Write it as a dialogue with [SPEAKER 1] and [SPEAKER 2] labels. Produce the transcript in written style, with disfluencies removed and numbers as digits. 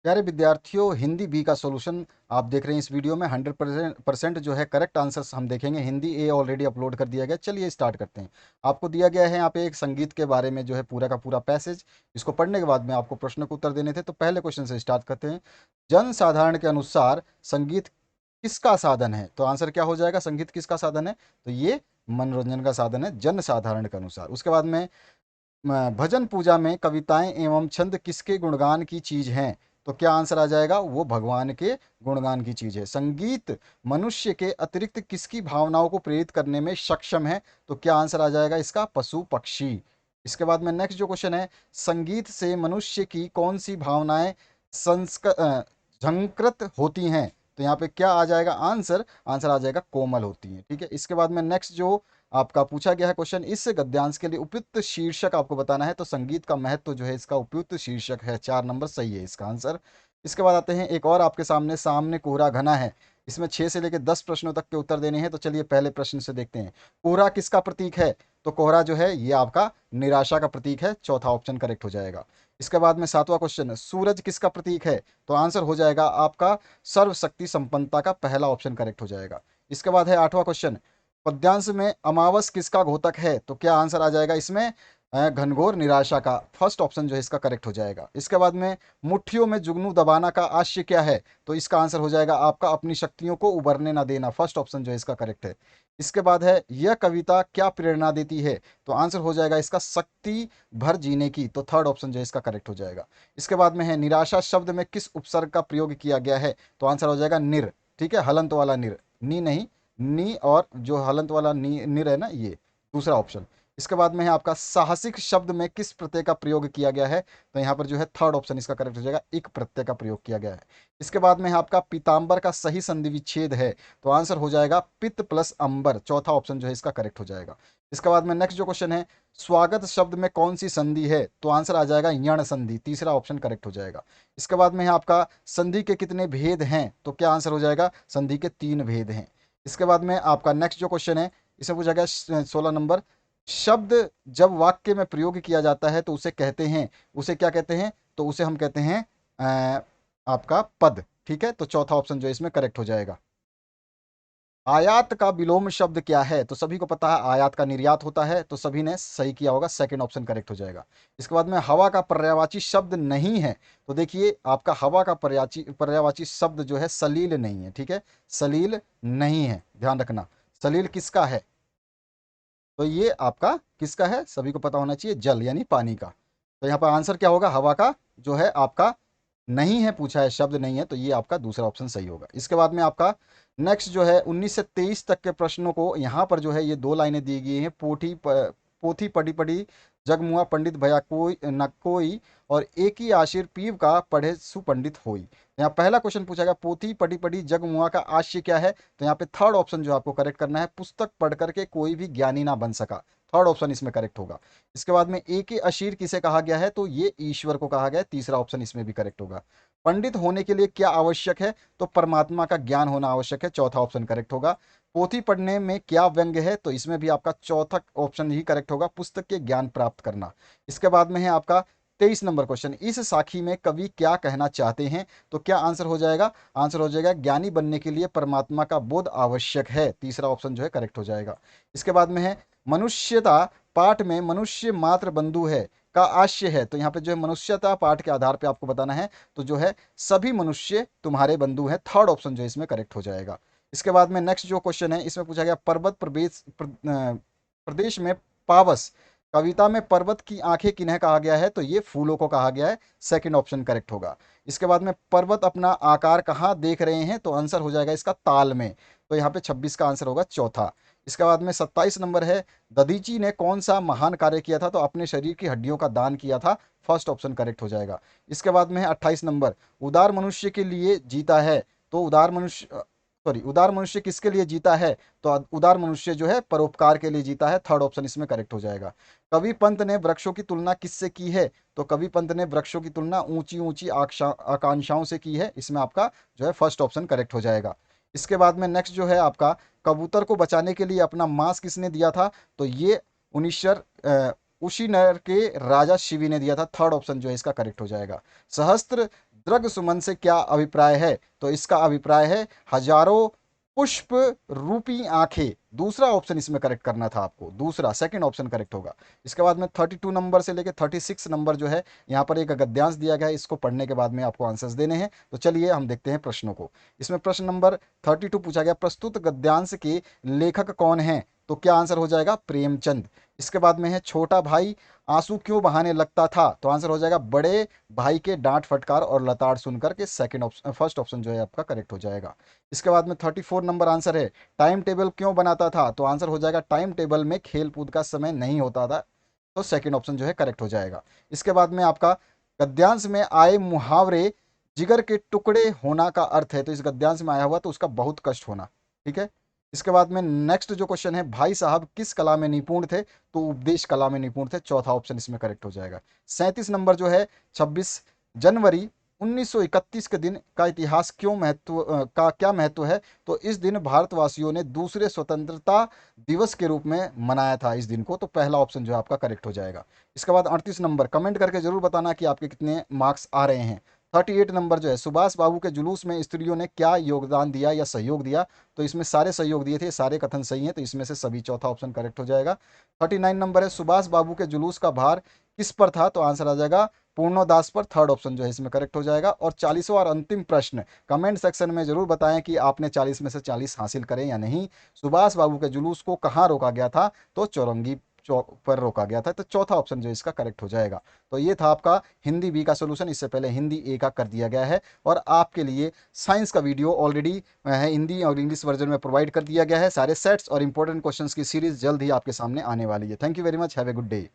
[SPEAKER 1] प्यारे विद्यार्थियों, हिंदी बी का सॉल्यूशन आप देख रहे हैं इस वीडियो में। 100% जो है करेक्ट आंसर्स हम देखेंगे। हिंदी ए ऑलरेडी अपलोड कर दिया गया। चलिए स्टार्ट करते हैं। आपको दिया गया है यहाँ पे एक संगीत के बारे में जो है पूरा का पूरा पैसेज। इसको पढ़ने के बाद में आपको प्रश्न को उत्तर देने थे। तो पहले क्वेश्चन से स्टार्ट करते हैं। जन साधारण के अनुसार संगीत किसका साधन है? तो आंसर क्या हो जाएगा? संगीत किसका साधन है? तो ये मनोरंजन का साधन है जन साधारण के अनुसार। उसके बाद में भजन पूजा में कविताएं एवं छंद किसके गुणगान की चीज हैं? तो क्या आंसर आ जाएगा? वो भगवान के गुणगान की चीज है। संगीत मनुष्य के अतिरिक्त किसकी भावनाओं को प्रेरित करने में सक्षम है? तो क्या आंसर आ जाएगा इसका? पशु पक्षी। इसके बाद में नेक्स्ट जो क्वेश्चन है, संगीत से मनुष्य की कौन सी भावनाएं झंकृत होती हैं? तो यहाँ पे क्या आ जाएगा आंसर? आंसर आ जाएगा कोमल होती हैं। ठीक है। इसके बाद में नेक्स्ट जो आपका पूछा गया है क्वेश्चन, इस गद्यांश के लिए उपयुक्त शीर्षक आपको बताना है। तो संगीत का महत्व जो है इसका उपयुक्त शीर्षक है। 4 नंबर सही है इसका आंसर। इसके बाद आते हैं एक और आपके सामने सामने कोहरा घना है। इसमें 6 से लेकर 10 प्रश्नों तक के उत्तर देने हैं। तो चलिए पहले प्रश्न से देखते हैं। कोहरा किसका प्रतीक है? तो कोहरा जो है ये आपका निराशा का प्रतीक है। चौथा ऑप्शन करेक्ट हो जाएगा। इसके बाद में 7वां क्वेश्चन, सूरज किसका प्रतीक है? तो आंसर हो जाएगा आपका सर्वशक्ति संपन्नता का। पहला ऑप्शन करेक्ट हो जाएगा। इसके बाद है 8वां क्वेश्चन, पद्यांश में अमावस किसका घोतक है? तो क्या आंसर आ जाएगा इसमें? घनघोर निराशा का। फर्स्ट ऑप्शन जो है इसका करेक्ट हो जाएगा। इसके बाद में मुट्ठियों में जुगनू दबाना का आशय क्या है? तो इसका आंसर हो जाएगा आपका अपनी शक्तियों को उभरने ना देना। फर्स्ट ऑप्शन जो है इसका करेक्ट है। इसके बाद है यह कविता क्या प्रेरणा देती है? तो आंसर हो जाएगा इसका शक्ति भर जीने की। तो थर्ड ऑप्शन जो है इसका करेक्ट हो जाएगा। इसके बाद में है निराशा शब्द में किस उपसर्ग का प्रयोग किया गया है? तो आंसर हो जाएगा निर। ठीक है, हलंत वाला निर, नी नहीं, नी, और जो हलंत वाला नी निर है ना, ये दूसरा ऑप्शन। इसके बाद में है आपका साहसिक शब्द में किस प्रत्यय का प्रयोग किया गया है? तो यहाँ पर जो है थर्ड ऑप्शन इसका करेक्ट हो जाएगा, एक प्रत्यय का प्रयोग किया गया है। इसके बाद में है आपका पीताम्बर का सही संधि विच्छेद है। तो आंसर हो जाएगा पित्त प्लस अंबर। चौथा ऑप्शन जो है इसका करेक्ट हो जाएगा। इसके बाद में नेक्स्ट जो क्वेश्चन है, स्वागत शब्द में कौन सी संधि है? तो आंसर आ जाएगा यण संधि। तीसरा ऑप्शन करेक्ट हो जाएगा। इसके बाद में है आपका संधि के कितने भेद हैं? तो क्या आंसर हो जाएगा? संधि के 3 भेद हैं। इसके बाद में आपका नेक्स्ट जो क्वेश्चन है, इसे पूछा गया 16 नंबर, शब्द जब वाक्य में प्रयोग किया जाता है तो उसे कहते हैं, उसे क्या कहते हैं? तो उसे हम कहते हैं आपका पद। ठीक है, तो चौथा ऑप्शन जो है इसमें करेक्ट हो जाएगा। आयात का विलोम शब्द क्या है? तो सभी को पता है आयात का निर्यात होता है। तो सभी ने सही किया होगा, सेकंड ऑप्शन करेक्ट हो जाएगा। इसके बाद में हवा का पर्यायवाची शब्द नहीं है। तो देखिए आपका हवा का पर्यायवाची शब्द जो है सलील नहीं है। ठीक है, सलील नहीं है, ध्यान रखना। सलील किसका है? तो ये आपका किसका है? सभी को पता होना चाहिए, जल यानी पानी का। तो यहाँ पर आंसर क्या होगा? हवा का जो है आपका नहीं है, पूछा है, शब्द नहीं है। तो ये आपका दूसरा ऑप्शन सही होगा। इसके बाद में आपका नेक्स्ट जो है 19 से 23 तक के प्रश्नों को यहाँ पर जो है ये 2 लाइनें दी गई हैं। पोथी पढ़ी पढ़ी जगमुआ पंडित भया कोई न कोई, और एक ही आशिर पीव का पढ़े सुपंडित होई। यहाँ पहला क्वेश्चन पूछा गया, पोथी पढ़ी पढ़ी जगमुआ का आशय क्या है? तो यहाँ पे थर्ड ऑप्शन जो आपको करेक्ट करना है, पुस्तक पढ़ करके कोई भी ज्ञानी ना बन सका। थर्ड ऑप्शन इसमें करेक्ट होगा। इसके बाद में एक ही अशीर किसे कहा गया है? तो ये ईश्वर को कहा गया है। तीसरा ऑप्शन इसमें भी करेक्ट होगा। पंडित होने के लिए क्या आवश्यक है? तो परमात्मा का ज्ञान होना आवश्यक है। चौथा ऑप्शन करेक्ट होगा। पोथी पढ़ने में क्या व्यंग्य है? तो इसमें भी आपका चौथा ऑप्शन ही करेक्ट होगा, पुस्तक के ज्ञान प्राप्त करना। इसके बाद में है आपका 23 नंबर क्वेश्चन, इस साखी में कवि क्या कहना चाहते हैं? तो क्या आंसर हो जाएगा? आंसर हो जाएगा ज्ञानी बनने के लिए परमात्मा का बोध आवश्यक है। तीसरा ऑप्शन जो है करेक्ट हो जाएगा। इसके बाद में है मनुष्यता पाठ में मनुष्य मात्र बंधु है का आशय है। तो यहाँ पे जो है मनुष्यता पाठ के आधार पे आपको बताना है। तो जो है सभी मनुष्य तुम्हारे बंधु हैं। थर्ड ऑप्शन जो है इसमें करेक्ट हो जाएगा। इसके बाद में नेक्स्ट जो क्वेश्चन है, इसमें पूछा गया पर्वत प्रदेश में पावस कविता में पर्वत की आंखें किन्हें कहा गया है? तो ये फूलों को कहा गया है। सेकंड ऑप्शन करेक्ट होगा। इसके बाद में पर्वत अपना आकार कहाँ देख रहे हैं? तो आंसर हो जाएगा इसका ताल में। तो यहाँ पे 26 का आंसर होगा चौथा। इसके बाद में 27 नंबर है, दधीची ने कौन सा महान कार्य किया था? तो अपने शरीर की हड्डियों का दान किया था। फर्स्ट ऑप्शन करेक्ट हो जाएगा। इसके बाद में है 28 नंबर, उदार मनुष्य के लिए जीता है। तो उदार मनुष्य किसके लिए जीता है? तो उदार मनुष्य जो है परोपकार के लिए जीता है। थर्ड ऑप्शन इसमें करेक्ट हो जाएगा। कवि पंत ने वृक्षों की तुलना किससे की है? तो कवि पंत ने वृक्षों की तुलना ऊंची ऊंची आकांक्षाओं से की है। इसमें आपका जो है फर्स्ट ऑप्शन करेक्ट हो जाएगा। इसके बाद में नेक्स्ट जो है आपका, कबूतर को बचाने के लिए अपना मांस किसने दिया था? तो ये उनिशर उशीनर के राजा शिवी ने दिया था। थर्ड ऑप्शन जो है इसका करेक्ट हो जाएगा। सहस्त्र दृग सुमन से क्या अभिप्राय है? तो इसका अभिप्राय है हजारों पुष्प रूपी आंखें। दूसरा ऑप्शन इसमें करेक्ट करना था आपको, दूसरा, सेकंड ऑप्शन करेक्ट होगा। इसके बाद में 32 नंबर से लेके 36 नंबर जो है यहाँ पर एक गद्यांश दिया गया है, इसको पढ़ने के बाद में आपको आंसर्स देने हैं। तो चलिए हम देखते हैं प्रश्नों को। इसमें प्रश्न नंबर 32 पूछा गया, प्रस्तुत गद्यांश के लेखक कौन है? तो क्या आंसर हो जाएगा? प्रेमचंद। इसके बाद में है छोटा भाई आंसू क्यों बहाने लगता था? तो आंसर हो जाएगा बड़े भाई के डांट फटकार और लताड़ सुनकर के। सेकंड ऑप्शन, फर्स्ट ऑप्शन जो है आपका करेक्ट हो जाएगा। इसके बाद में 34 नंबर आंसर है, टाइम टेबल क्यों बनाता था? तो आंसर हो जाएगा टाइम टेबल में खेल कूद का समय नहीं होता था। तो सेकंड ऑप्शन जो है करेक्ट हो जाएगा। इसके बाद में आपका गद्यांश में आए मुहावरे जिगर के टुकड़े होना का अर्थ है। तो इस गद्यांश में आया हुआ तो उसका बहुत कष्ट होना। ठीक है। इसके बाद में नेक्स्ट जो क्वेश्चन है, भाई साहब किस कला में निपुण थे? तो उपदेश कला में निपुण थे। चौथा ऑप्शन इसमें करेक्ट हो जाएगा। 37 नंबर जो है, 26 जनवरी 1931 के दिन का इतिहास क्यों महत्व का क्या महत्व है? तो इस दिन भारतवासियों ने दूसरे स्वतंत्रता दिवस के रूप में मनाया था इस दिन को। तो पहला ऑप्शन जो है आपका करेक्ट हो जाएगा। इसके बाद 38 नंबर, कमेंट करके जरूर बताना कि आपके कितने मार्क्स आ रहे हैं। 38 नंबर जो है, सुभाष बाबू के जुलूस में स्त्रियों ने क्या योगदान दिया या सहयोग दिया? तो इसमें सारे सहयोग दिए थे, सारे कथन सही हैं, तो इसमें से सभी चौथा ऑप्शन करेक्ट हो जाएगा। 39 नंबर है, सुभाष बाबू के जुलूस का भार किस पर था? तो आंसर आ जाएगा पूर्णोदास पर। थर्ड ऑप्शन जो है इसमें करेक्ट हो जाएगा। और 40वां और अंतिम प्रश्न, कमेंट सेक्शन में जरूर बताएं कि आपने 40 में से 40 हासिल करें या नहीं। सुभाष बाबू के जुलूस को कहाँ रोका गया था? तो चौरंगी चौक पर रोका गया था। तो चौथा ऑप्शन जो इसका करेक्ट हो जाएगा। तो ये था आपका हिंदी बी का सोल्यूशन। इससे पहले हिंदी ए का कर दिया गया है, और आपके लिए साइंस का वीडियो ऑलरेडी है हिंदी और इंग्लिश वर्जन में प्रोवाइड कर दिया गया है। सारे सेट्स और इंपॉर्टेंट क्वेश्चंस की सीरीज जल्द ही आपके सामने आने वाली है। Thank you very much, have a good day.